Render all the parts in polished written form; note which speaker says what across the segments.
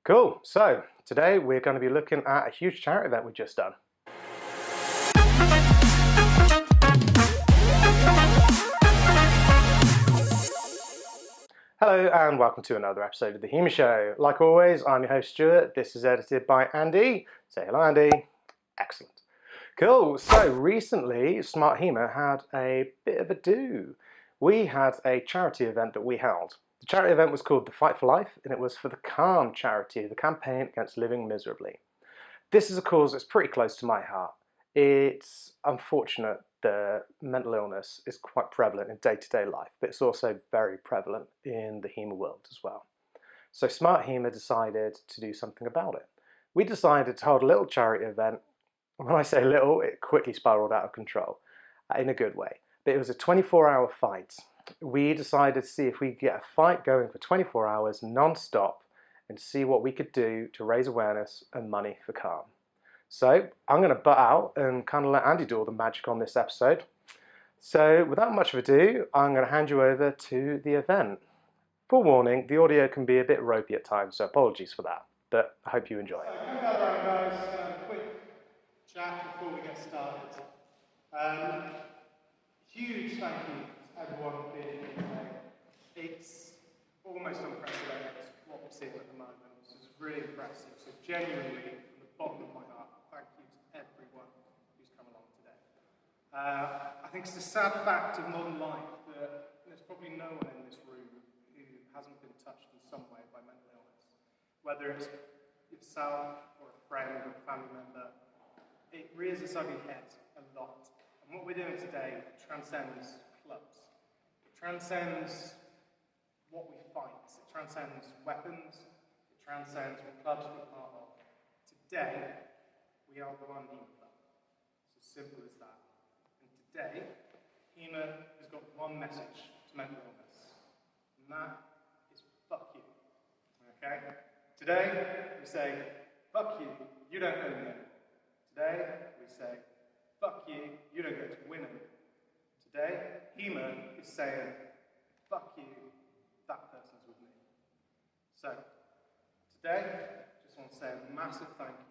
Speaker 1: Cool. So today we're going to be looking at a huge charity event we've just done. Hello and welcome to another episode of the HEMA Show. Like always, I'm your host Stuart. This is edited by Andy. Say hello, Andy. Excellent. Cool. So recently, Smart HEMA had a bit of a do. We had a charity event that we held. The charity event was called the Fight for Life, and it was for the CALM charity, the Campaign Against Living Miserably. This is a cause that's pretty close to my heart. It's unfortunate that mental illness is quite prevalent in day-to-day life, but it's also very prevalent in the HEMA world as well. So Smart HEMA decided to do something about it. We decided to hold a little charity event. When I say little, it quickly spiraled out of control in a good way. But it was a 24-hour fight. We decided to see if we could get a fight going for 24 hours non-stop and see what we could do to raise awareness and money for CALM. So I'm going to butt out and kind of let Andy do all the magic on this episode. So without much of ado, I'm going to hand you over to the event. Forewarning, the audio can be a bit ropey at times, so apologies for that, but I hope you enjoy it.
Speaker 2: So come gather around, guys, quick chat before we get started. Huge thank you to everyone for being here today. It's almost unprecedented what we're seeing at the moment. It's really impressive. So genuinely, from the bottom of my heart, thank you to everyone who's come along today. I think it's a sad fact of modern life that there's probably no one in this room who hasn't been touched in some way by mental illness. Whether it's yourself or a friend or a family member, it rears its ugly head a lot. And what we're doing today transcends clubs. It transcends what we fight. It transcends weapons. It transcends what clubs we're part of. Today, we are one HEMA club. It's as simple as that. And today, HEMA has got one message to mental illness. And that is fuck you. Okay? Today, we say, fuck you, you don't own me. Today, we say, fuck you, you don't get to win it. Today, HEMA is saying, fuck you, that person's with me. So, today, I just want to say a massive thank you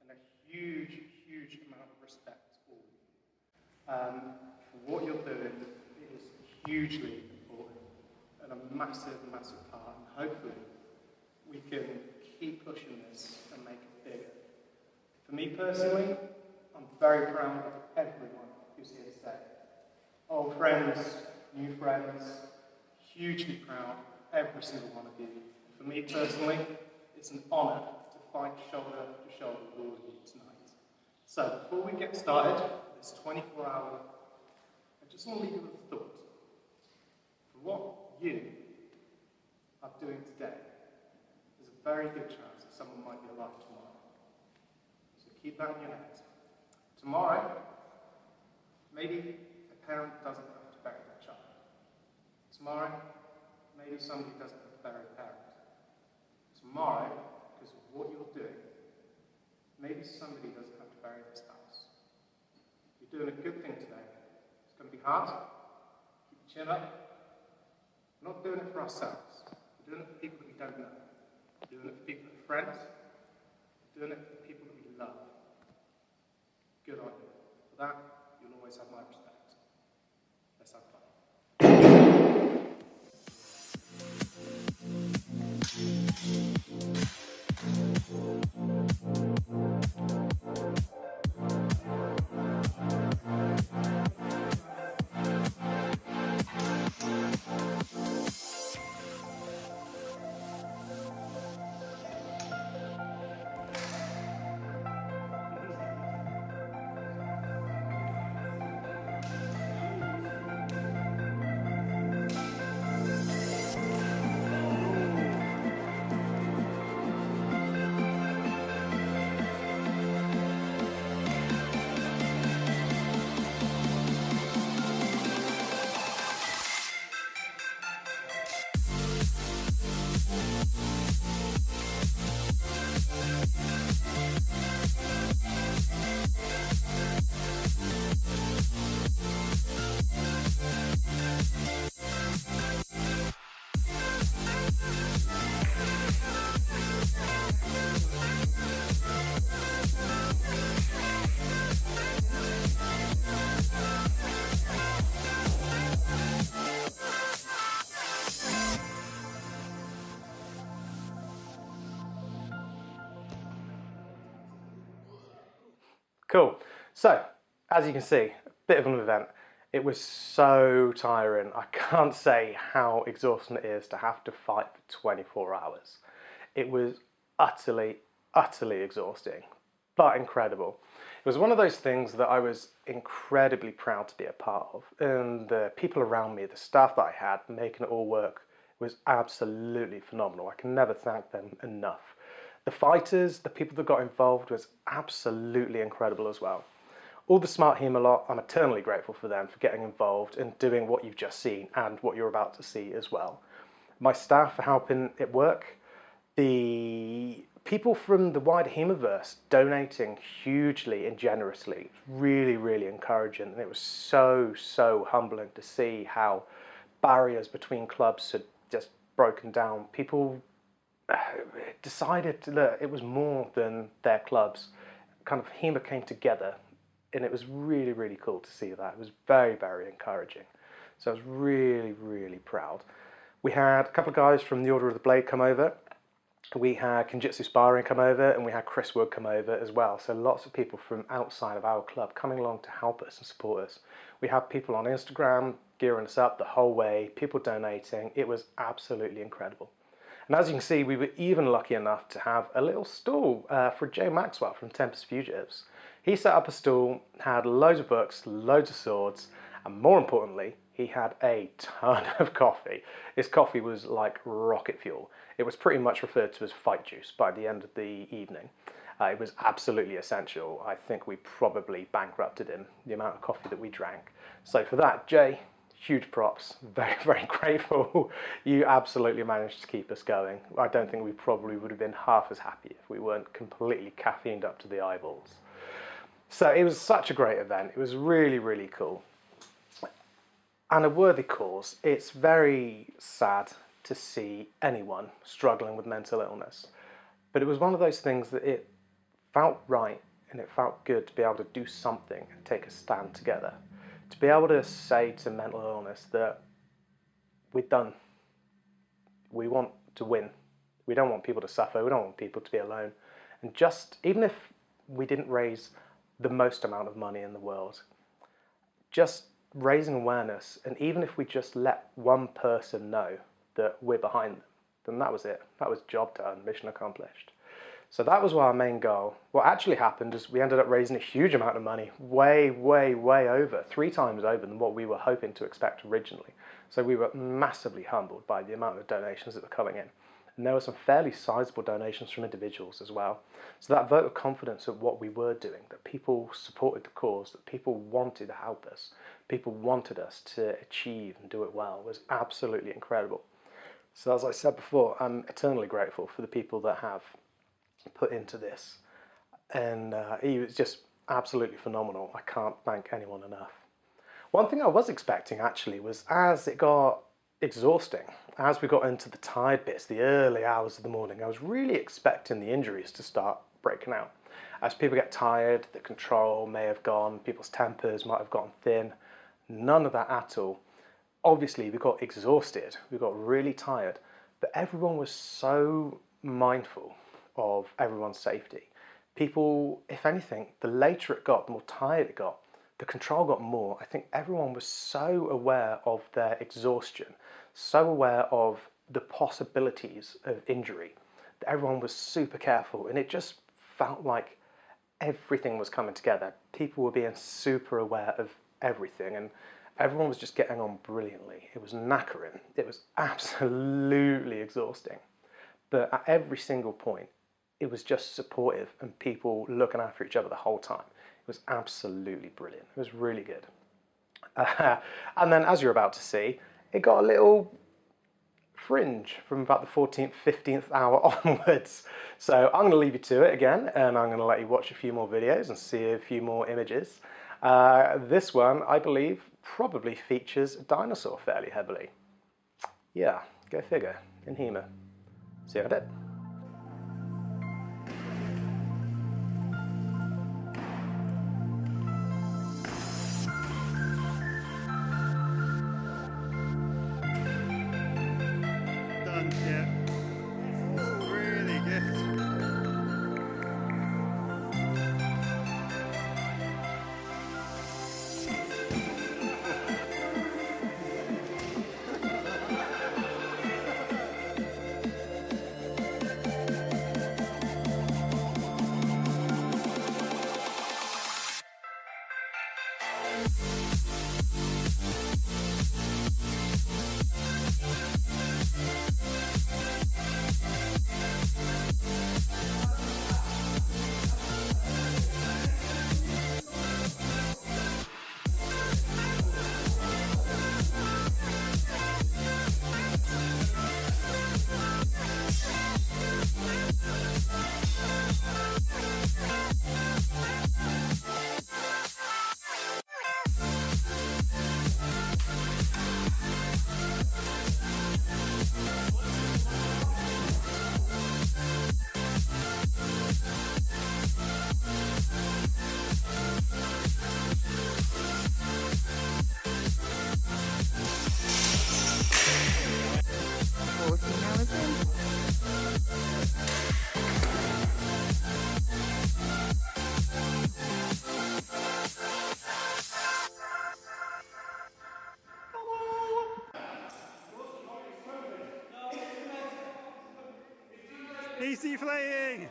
Speaker 2: and a huge, huge amount of respect to all of you. For what you're doing, it is hugely important and a massive, massive part, and hopefully we can keep pushing this and make it bigger. For me personally, I'm very proud of everyone who's here today. Old friends, new friends, hugely proud of every single one of you. For me personally, it's an honour to fight shoulder to shoulder with all of you tonight. So before we get started for this 24-hour, I just want to leave you with a thought. For what you are doing today, there's a very good chance that someone might be alive tomorrow. So keep that in your head. Tomorrow, maybe a parent doesn't have to bury their child. Tomorrow, maybe somebody doesn't have to bury a parent. Tomorrow, because of what you're doing, maybe somebody doesn't have to bury their spouse. You're doing a good thing today. It's going to be hard. Keep your chin up. We're not doing it for ourselves. We're doing it for people that we don't know. We're doing it for people that are friends. We're doing it for the people that we love. Good on you. For that, you'll always have my respect. Let's have fun.
Speaker 1: Cool. So, as you can see, a bit of an event. It was so tiring. I can't say how exhausting it is to have to fight for 24 hours. It was utterly, utterly exhausting, but incredible. It was one of those things that I was incredibly proud to be a part of. And the people around me, the staff that I had, making it all work was absolutely phenomenal. I can never thank them enough. The fighters, the people that got involved was absolutely incredible as well. All the Smart HEMA lot, I'm eternally grateful for them for getting involved and doing what you've just seen and what you're about to see as well. My staff for helping it work, the people from the wider HEMAverse donating hugely and generously, really, really encouraging. And it was so, so humbling to see how barriers between clubs had just broken down. People decided that it was more than their clubs. Kind of HEMA came together, and it was really, really cool to see that. It was very, very encouraging. So I was really, really proud. We had a couple of guys from the Order of the Blade come over. We had Kinjitsu Sparring come over, and we had Chris Wood come over as well. So lots of people from outside of our club coming along to help us and support us. We had people on Instagram gearing us up the whole way, people donating. It was absolutely incredible. And as you can see, we were even lucky enough to have a little stall for Joe Maxwell from Tempest Fugitives. He set up a stall, had loads of books, loads of swords, and more importantly, he had a ton of coffee. His coffee was like rocket fuel. It was pretty much referred to as fight juice by the end of the evening. It was absolutely essential. I think we probably bankrupted him, the amount of coffee that we drank. So for that, Jay, huge props. Very, very grateful. You absolutely managed to keep us going. I don't think we probably would have been half as happy if we weren't completely caffeined up to the eyeballs. So it was such a great event. It was really, really cool. And a worthy cause. It's very sad to see anyone struggling with mental illness. But it was one of those things that it felt right and it felt good to be able to do something and take a stand together. To be able to say to mental illness that we're done. We want to win. We don't want people to suffer. We don't want people to be alone. And just, even if we didn't raise the most amount of money in the world, just raising awareness, and even if we just let one person know that we're behind them, then that was it. That was job done, mission accomplished. So that was our main goal. What actually happened is we ended up raising a huge amount of money, way, way, way over, 3 times over than what we were hoping to expect originally. So we were massively humbled by the amount of donations that were coming in. And there were some fairly sizable donations from individuals as well. So that vote of confidence of what we were doing, that people supported the cause, that people wanted to help us, people wanted us to achieve and do it well, was absolutely incredible. So as I said before, I'm eternally grateful for the people that have put into this. And he was just absolutely phenomenal. I can't thank anyone enough. One thing I was expecting actually was, as it got exhausting, as we got into the tired bits, the early hours of the morning, I was really expecting the injuries to start breaking out. As people get tired, the control may have gone, people's tempers might have gotten thin. None of that at all. Obviously, we got exhausted, we got really tired, but everyone was so mindful of everyone's safety. People, if anything, the later it got, the more tired it got, the control got more. I think everyone was so aware of their exhaustion, so aware of the possibilities of injury, that everyone was super careful, and it just felt like everything was coming together. People were being super aware of everything, and everyone was just getting on brilliantly. It was knackering. It was absolutely exhausting. But at every single point, it was just supportive and people looking after each other the whole time. It was absolutely brilliant. It was really good. And then, as you're about to see, it got a little fringe from about the 14th, 15th hour onwards. So I'm going to leave you to it again, and I'm going to let you watch a few more videos and see a few more images. This one, I believe, probably features a dinosaur fairly heavily. Yeah, go figure, in HEMA. See you in a bit.
Speaker 3: Done, yeah. Really good. Tracy flaying.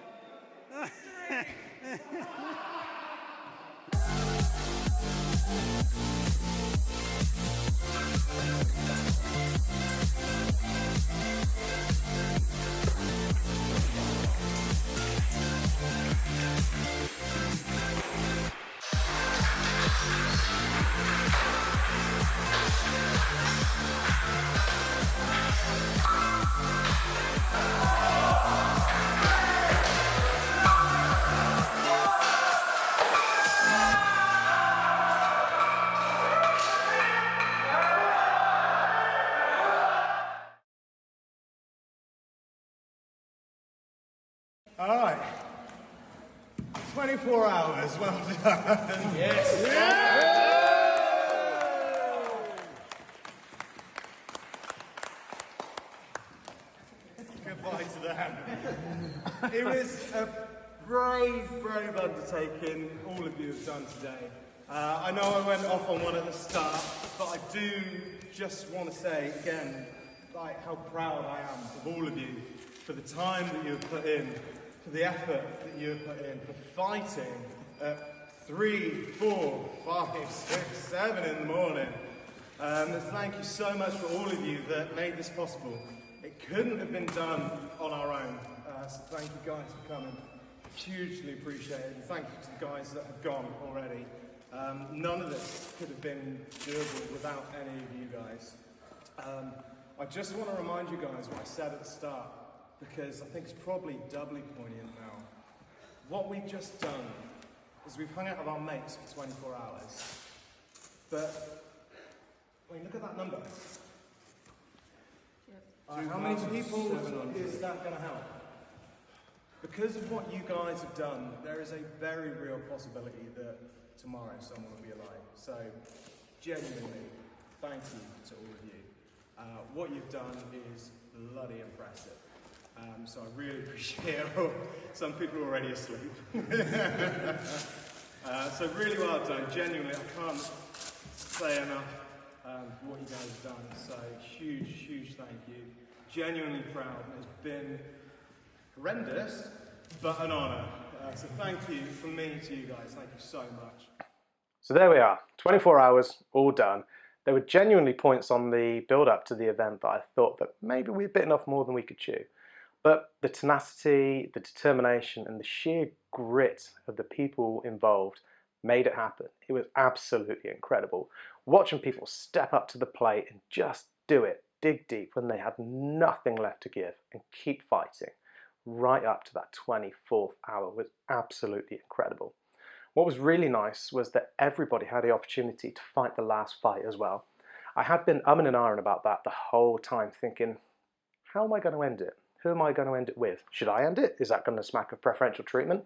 Speaker 4: All right. 24 hours, well done. Yes. Goodbye to them. It was a brave undertaking all of you have done today. I know I went off on one at the start, but I do just want to say again, like how proud I am of all of you for the time that you have put in, for the effort that you have put in, for fighting at 3, 4, 5, 6, 7 in the morning. Thank you so much for all of you that made this possible. It couldn't have been done on our own, so thank you guys for coming. Hugely appreciated, and thank you to the guys that have gone already. None of this could have been doable without any of you guys. I just want to remind you guys what I said at the start, because I think it's probably doubly poignant now. What we've just done is we've hung out with our mates for 24 hours. But, I mean, look at that number. How many people is that going to help? Because of what you guys have done, there is a very real possibility that tomorrow someone will be alive. So, genuinely, thank you to all of you. What you've done is bloody impressive. So I really appreciate it. Some people are already asleep. So really well done. Genuinely, I can't say enough for what you guys have done. So huge thank you. Genuinely proud. It's been horrendous, but an honour. So thank you from me to you guys. Thank you so much.
Speaker 1: So there we are, 24 hours, all done. There were genuinely points on the build-up to the event that I thought that maybe we bitten off more than we could chew. But the tenacity, the determination, and the sheer grit of the people involved made it happen. It was absolutely incredible. Watching people step up to the plate and just do it, dig deep when they had nothing left to give, and keep fighting right up to that 24th hour was absolutely incredible. What was really nice was that everybody had the opportunity to fight the last fight as well. I had been umming and ahhing about that the whole time, thinking, how am I going to end it? Who am I going to end it with? Should I end it? Is that going to smack of preferential treatment?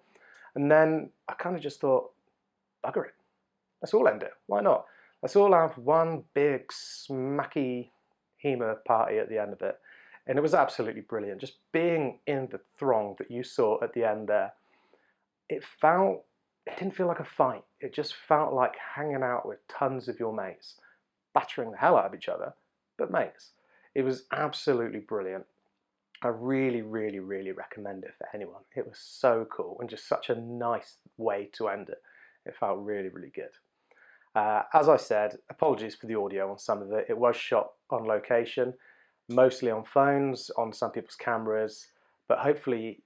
Speaker 1: And then I kind of just thought, bugger it. Let's all end it. Why not? Let's all have one big smacky HEMA party at the end of it. And it was absolutely brilliant. Just being in the throng that you saw at the end there, it didn't feel like a fight. It just felt like hanging out with tons of your mates, battering the hell out of each other, but mates. It was absolutely brilliant. I really recommend it for anyone. It was so cool and just such a nice way to end it. It felt really good. As I said, apologies for the audio on some of it. It was shot on location, mostly on phones, on some people's cameras, but hopefully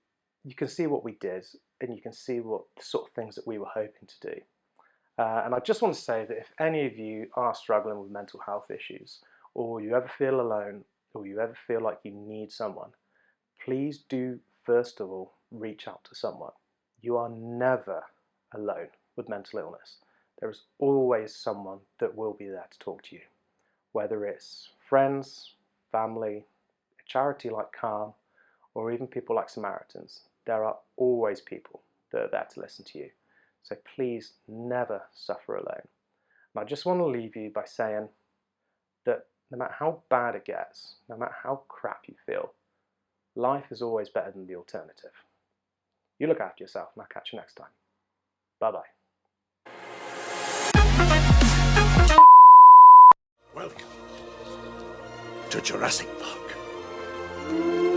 Speaker 1: you can see what we did and you can see what the sort of things that we were hoping to do. And I just want to say that if any of you are struggling with mental health issues, or you ever feel alone, or you ever feel like you need someone, please do first of all reach out to someone. You are never alone with mental illness. There is always someone that will be there to talk to you, whether it's friends, family, a charity like Calm, or even people like Samaritans. There are always people that are there to listen to you. So please never suffer alone. And I just want to leave you by saying that no matter how bad it gets, no matter how crap you feel, life is always better than the alternative. You look after yourself, and I'll catch you next time. Bye-bye.
Speaker 5: Welcome to Jurassic Park.